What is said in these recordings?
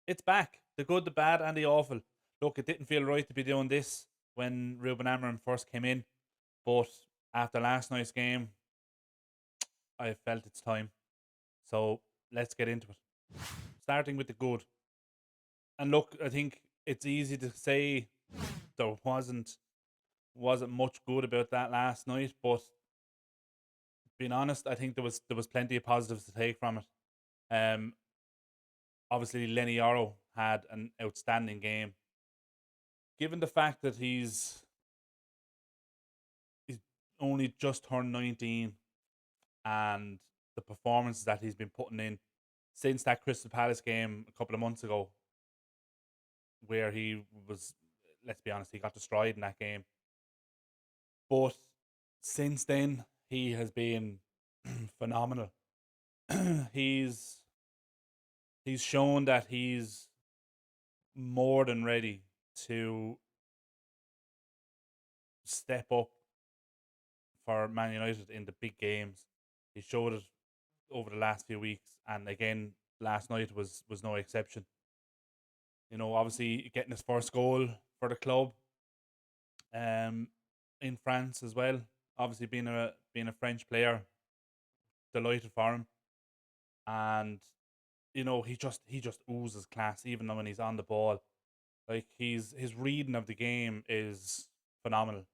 It's back. The good, the bad, and the awful. Look, it didn't feel right to be doing this when Ruben Amorim first came in, but after last night's game, I felt it's time. So let's get into it. Starting with the good. And look, I think it's easy to say there wasn't much good about that last night, but being honest, I think there was plenty of positives to take from it. Um, Obviously Lenny Yoro had an outstanding game. Given the fact that he's only just turned 19 and the performances that he's been putting in since that Crystal Palace game a couple of months ago, where he was, let's be honest, he got destroyed in that game. But since then, he has been phenomenal. he's he's shown that he's more than ready to step up for Man United in the big games. He showed it over the last few weeks, and again last night was no exception. You know, obviously getting his first goal for the club, um, in France as well. Obviously being a French player, delighted for him, and you know he just oozes class even when he's on the ball. Like his reading of the game is phenomenal,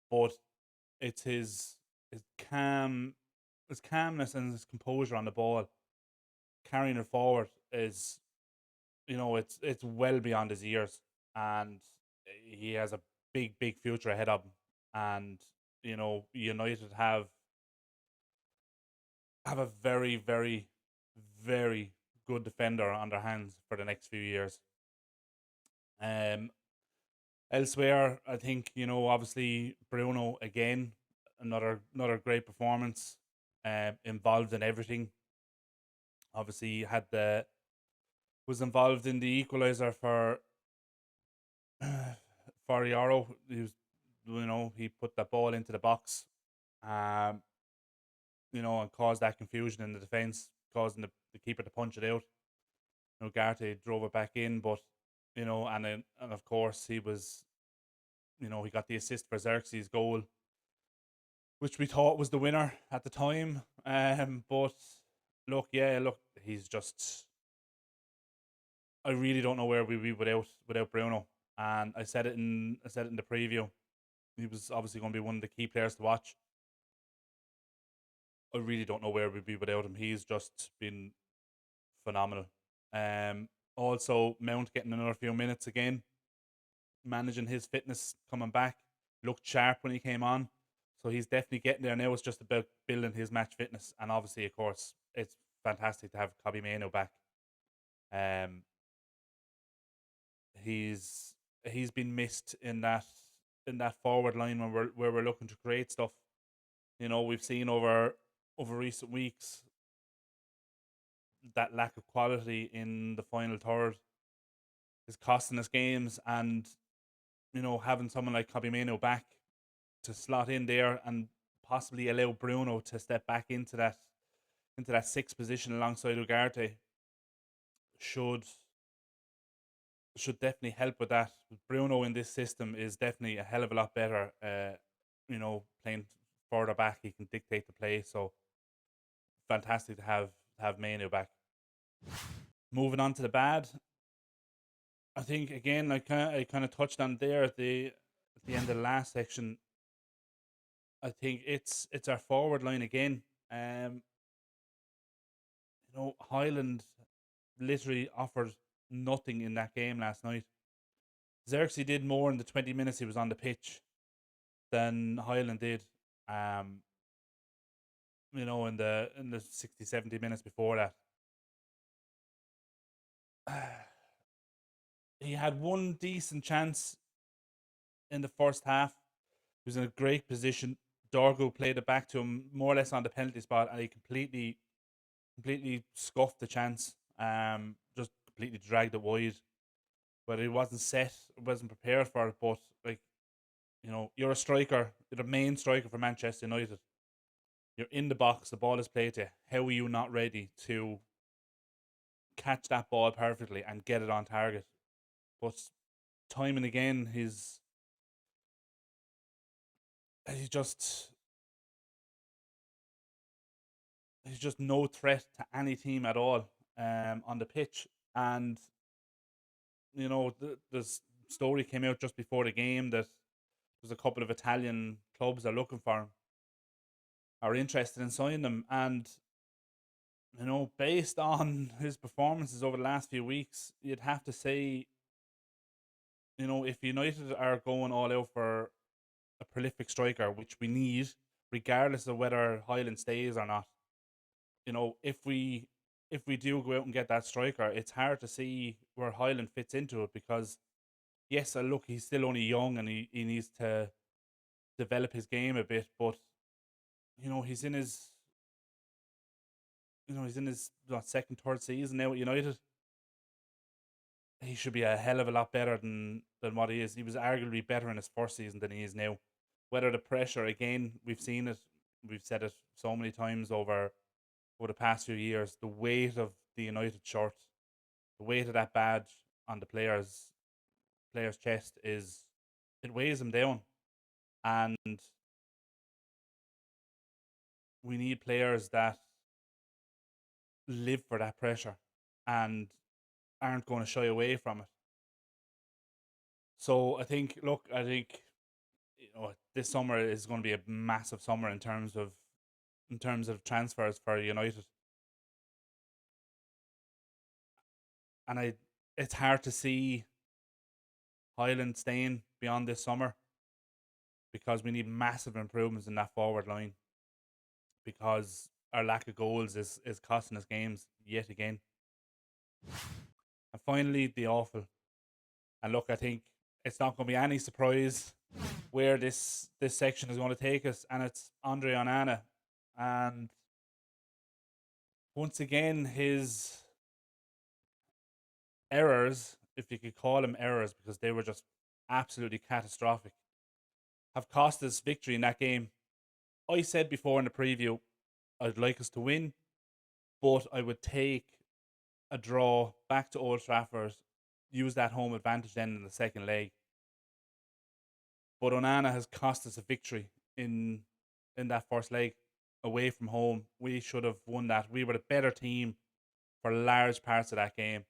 but it's his calm his calmness and his composure on the ball, carrying it forward is, it's well beyond his years, and he has a big future ahead of him. And United have a very good defender on their hands for the next few years. Um, Elsewhere, I think obviously Bruno again, another great performance, involved in everything. Obviously, had the was involved in the equalizer for for Yaro. He put that ball into the box, um, and caused that confusion in the defence, causing the keeper to punch it out. Garte drove it back in, but and of course he got the assist for Xerxes' goal, which we thought was the winner at the time. But look, he's just. I really don't know where we'd be without Bruno. And I said it in the preview. He was obviously going to be one of the key players to watch. I really don't know where we'd be without him. He's just been phenomenal. Also Mount getting another few minutes again, managing his fitness, coming back, looked sharp when he came on. So he's definitely getting there now. It's just about building his match fitness, and obviously, of course, it's fantastic to have Kobe Mano back. Um, he's he's been missed in that forward line when we're looking to create stuff. We've seen over recent weeks that lack of quality in the final third is costing us games, and having someone like Kobe Mano back to slot in there and possibly allow Bruno to step back into that sixth position alongside Ugarte should should definitely help with that. Bruno in this system is definitely a hell of a lot better. Playing further back, he can dictate the play. So fantastic to have Manu back. Moving on to the bad, I think again I kind of touched on there at the end of the last section. I think it's our forward line again. Highland literally offered nothing in that game last night. Xerxes did more in the 20 minutes he was on the pitch than Highland did. Um, in the 60, 70 minutes before that. He had one decent chance in the first half. He was in a great position. Dorgo played it back to him more or less on the penalty spot, and he completely scuffed the chance. Just completely dragged it wide. But it wasn't set, it wasn't prepared for it. But like, you're a striker, you're the main striker for Manchester United. You're in the box, the ball is played to you. How are you not ready to catch that ball perfectly and get it on target. But time and again, he's just he's just no threat to any team at all on the pitch. And the story came out just before the game that there's a couple of Italian clubs are looking for him, are interested in signing him, and based on his performances over the last few weeks, you'd have to say, if United are going all out for a prolific striker, which we need, regardless of whether Highland stays or not. If we do go out and get that striker, it's hard to see where Highland fits into it because yes, look, he's still only young and he needs to develop his game a bit, but he's in his second, third season now at United. He should be a hell of a lot better than what he is. He was arguably better in his first season than he is now. Whether the pressure, again, we've seen it, we've said it so many times over the past few years, the weight of the United shirt, the weight of that badge on the player's chest it weighs him down. And we need players that live for that pressure and aren't going to shy away from it. So I think this summer is going to be a massive summer in terms of transfers for United. And it's hard to see Highland staying beyond this summer because we need massive improvements in that forward line because our lack of goals is costing us games yet again. And finally, the awful. And look, I think it's not going to be any surprise where this section is going to take us, and it's Andre Onana. And once again, his errors, if you could call them errors, because they were just absolutely catastrophic, have cost us victory in that game. I said before in the preview, I'd like us to win, but I would take a draw back to Old Trafford, use that home advantage then in the second leg. But Onana has cost us a victory in that first leg away from home. We should have won that. We were the better team for large parts of that game.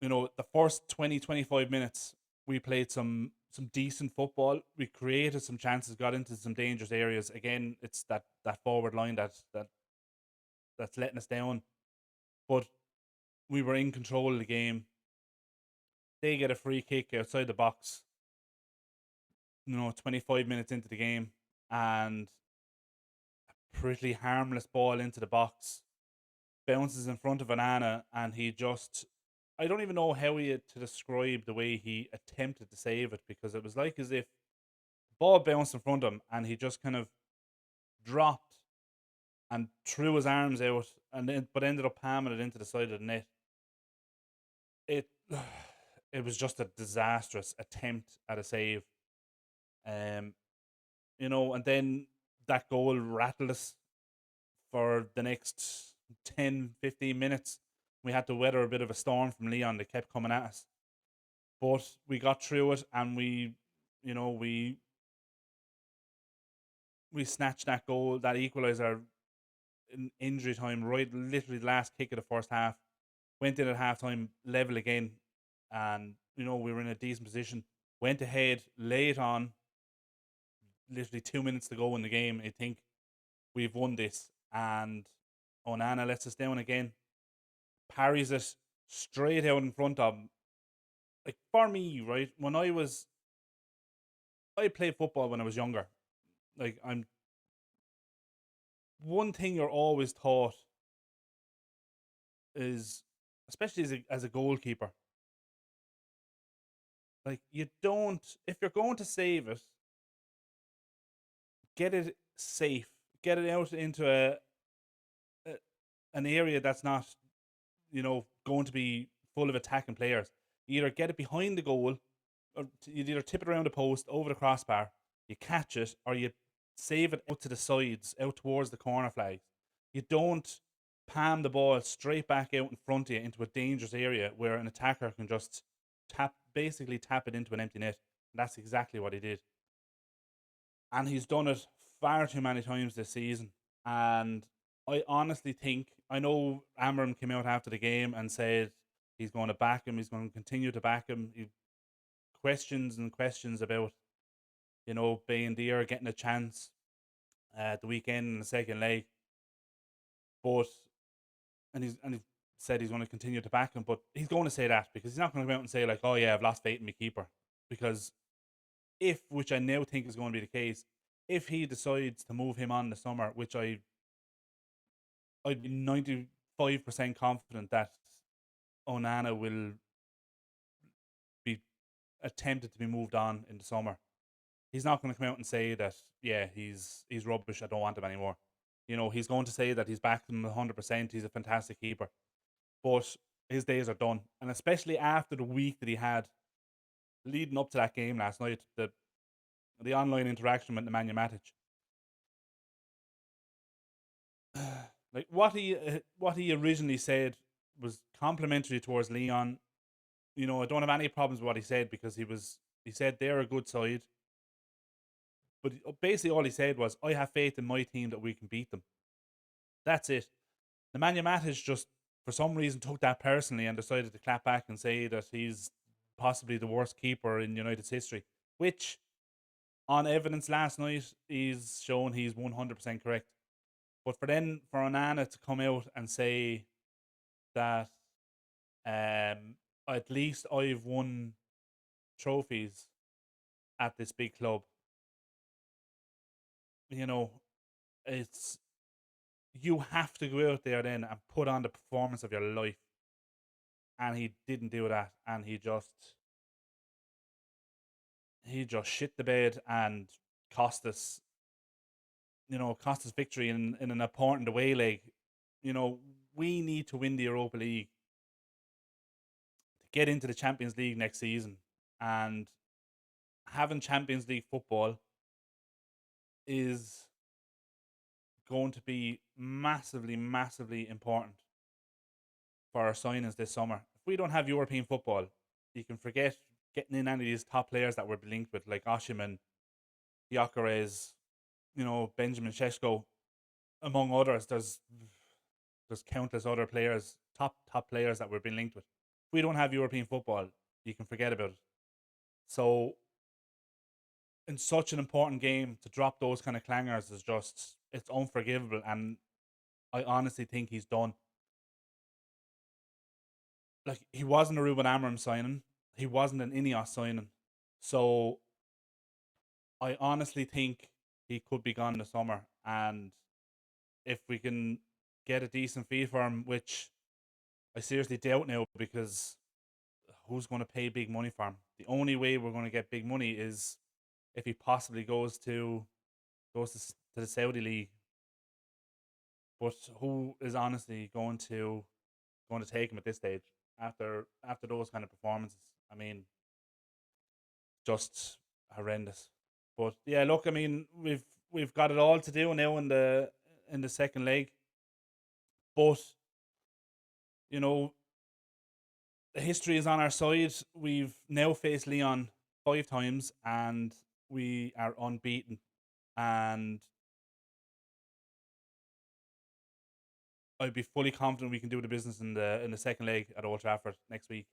The first 20, 25 minutes, we played some decent football. We created some chances, got into some dangerous areas. Again, it's that forward line that's letting us down. But we were in control of the game. They get a free kick outside the box, 25 minutes into the game, and a pretty harmless ball into the box. Bounces in front of Onana, and he just... I don't even know how to describe the way he attempted to save it, because it was like as if the ball bounced in front of him and he just kind of dropped and threw his arms out, but ended up palming it into the side of the net. It was just a disastrous attempt at a save. And then that goal rattled us for the next 10, 15 minutes. We had to weather a bit of a storm from Lyon that kept coming at us. But we got through it, and we snatched that goal, that equaliser in injury time, right, literally the last kick of the first half. Went in at half-time, level again, and, we were in a decent position. Went ahead, late on, literally 2 minutes to go in the game. I think we've won this, and Onana lets us down again. Parries it straight out in front of him. Like, for me, right, I played football when I was younger. Like, one thing you're always taught is, especially as a goalkeeper, like, you don't, if you're going to save it, get it safe, get it out into an area that's not, going to be full of attacking players. You either get it behind the goal, or you either tip it around the post, over the crossbar, you catch it, or you save it out to the sides, out towards the corner flags. You don't palm the ball straight back out in front of you into a dangerous area where an attacker can just basically tap it into an empty net. And that's exactly what he did. And he's done it far too many times this season. And I honestly think, I know Amram came out after the game and said he's going to back him, he's going to continue to back him. He questions and questions about, Bain Deer getting a chance at the weekend in the second leg. But and he said he's going to continue to back him, but he's going to say that because he's not going to come out and say like, oh yeah, I've lost faith in my keeper. Because which I now think is going to be the case, if he decides to move him on in the summer, which I'd be 95% confident that Onana will be attempted to be moved on in the summer. He's not going to come out and say that, yeah, he's rubbish, I don't want him anymore. He's going to say that he's backed him 100%, he's a fantastic keeper. But his days are done. And especially after the week that he had leading up to that game last night, the online interaction with Nemanja Matic. Like what he originally said was complimentary towards Lyon. I don't have any problems with what he said because he said they're a good side. But basically all he said was, I have faith in my team that we can beat them. That's it. Nemanja Matic just, for some reason, took that personally and decided to clap back and say that he's possibly the worst keeper in United's history. Which, on evidence last night, he's shown he's 100% correct. But for Onana to come out and say that at least I've won trophies at this big club, it's, you have to go out there then and put on the performance of your life. And he didn't do that, and he just shit the bed and cost us victory in an important away leg. We need to win the Europa League to get into the Champions League next season, and having Champions League football is going to be massively, massively important for our signings this summer. If we don't have European football, you can forget getting in any of these top players that we're linked with, like Osimhen, Gyökeres, Benjamin Šeško, among others. There's countless other players, top players that we're being linked with. If we don't have European football, you can forget about it. So, in such an important game, to drop those kind of clangers is just, it's unforgivable, and I honestly think he's done. Like, he wasn't a Ruben Amorim signing, he wasn't an Ineos signing, so I honestly think he could be gone in the summer, and if we can get a decent fee for him, which I seriously doubt now, because who's going to pay big money for him? The only way we're going to get big money is if he possibly goes to the Saudi League. But who is honestly going to take him at this stage after those kind of performances? I mean, just horrendous. But yeah, look, I mean, we've got it all to do now in the second leg. But the history is on our side. We've now faced Lyon 5 times and we are unbeaten. And I'd be fully confident we can do the business in the second leg at Old Trafford next week.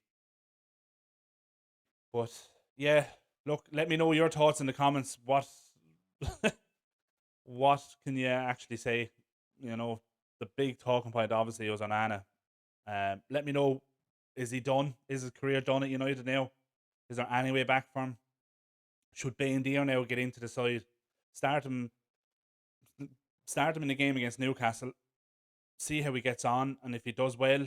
But yeah, look, let me know your thoughts in the comments. What what can you actually say? The big talking point obviously was on Onana. Let me know, is he done? Is his career done at United now? Is there any way back for him? Should Bain Deer now get into the side? Start him in the game against Newcastle. See how he gets on, and if he does well,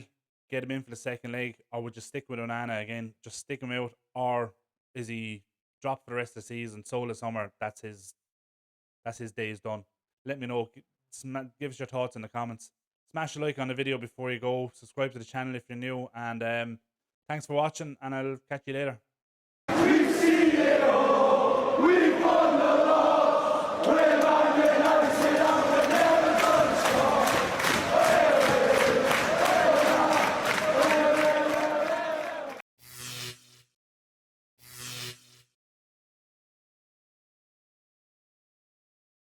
get him in for the second leg. Or would you stick with Onana again? Just stick him out, or is he dropped for the rest of the season? Sold this summer. That's his days done. Let me know. Give us your thoughts in the comments. Smash a like on the video before you go. Subscribe to the channel if you're new, and thanks for watching, and I'll catch you later. We've seen it all. We've won the